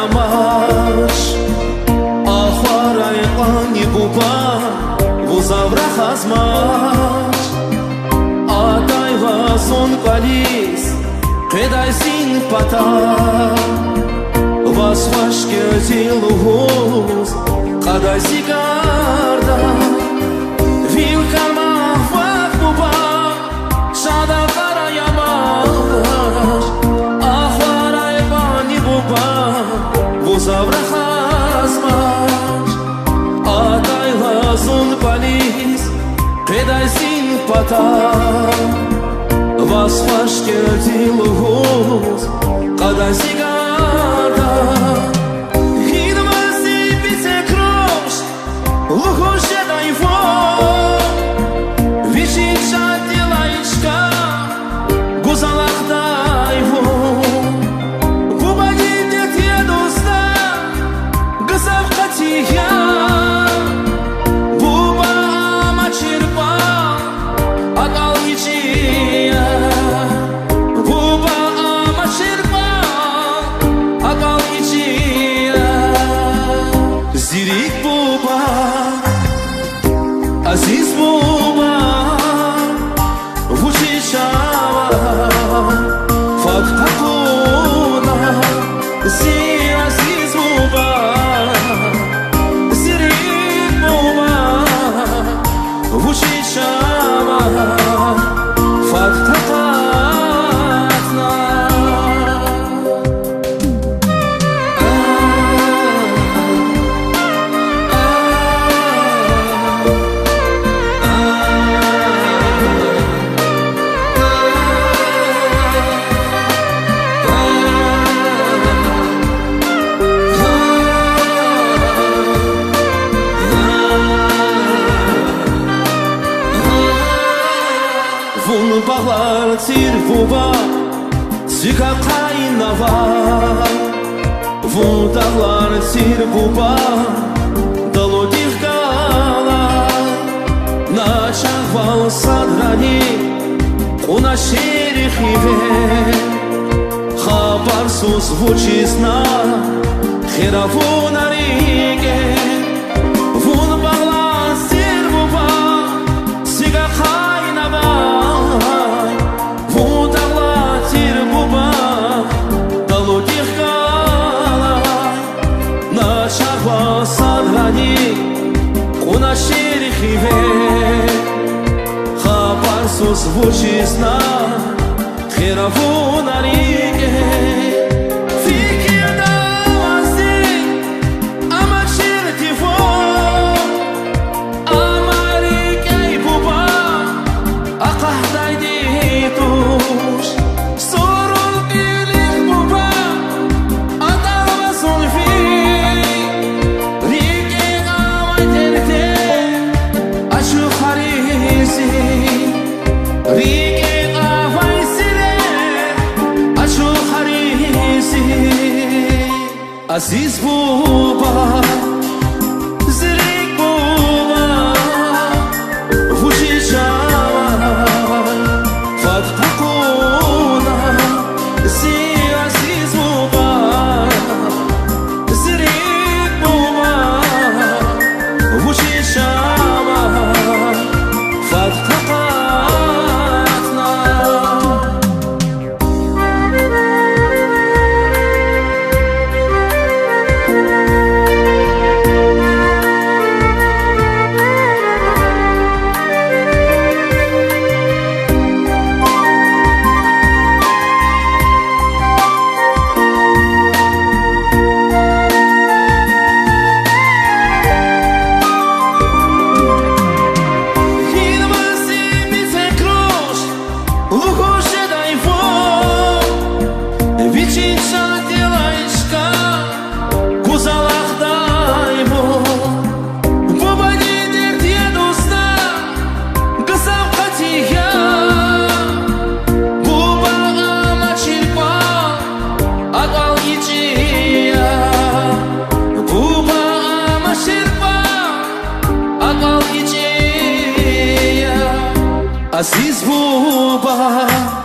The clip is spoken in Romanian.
ямаш ахварай қани буба вузавра хазмаш атайва сон калис қедай син пата вас вашке зилугуз қадай сигарда вилкама вах буба шада қара ямаш ахварай қани буба вузавра хазмаш атайва сон калис қедай син пата вас вашке зилугуз қадай сигарда Зирик буба, азиз буба, вучишава, фактакуна, зи азиз буба, зирик буба, вучишава, фактакуна. Vun bağlar tir buba, zika kaynava. Vun dağlar tir buba, dalo dihgala. Na çahval sadrani, una şerihive. Habarsuz vuçizna, khiravuna rige. Vun bağlar tir buba, zika kaynava. Una şerihive Habarsuz vuçizna Khiravuna rige Fikirda vazi Ama şertivo Ama rige buba Aqahday dituş Sorul ilik buba Adarva solfi Aziz buba, zirik buba, vujijava, faktakuna, zi aziz buba, zirik buba, vujijava, faktakuna. Aziz buba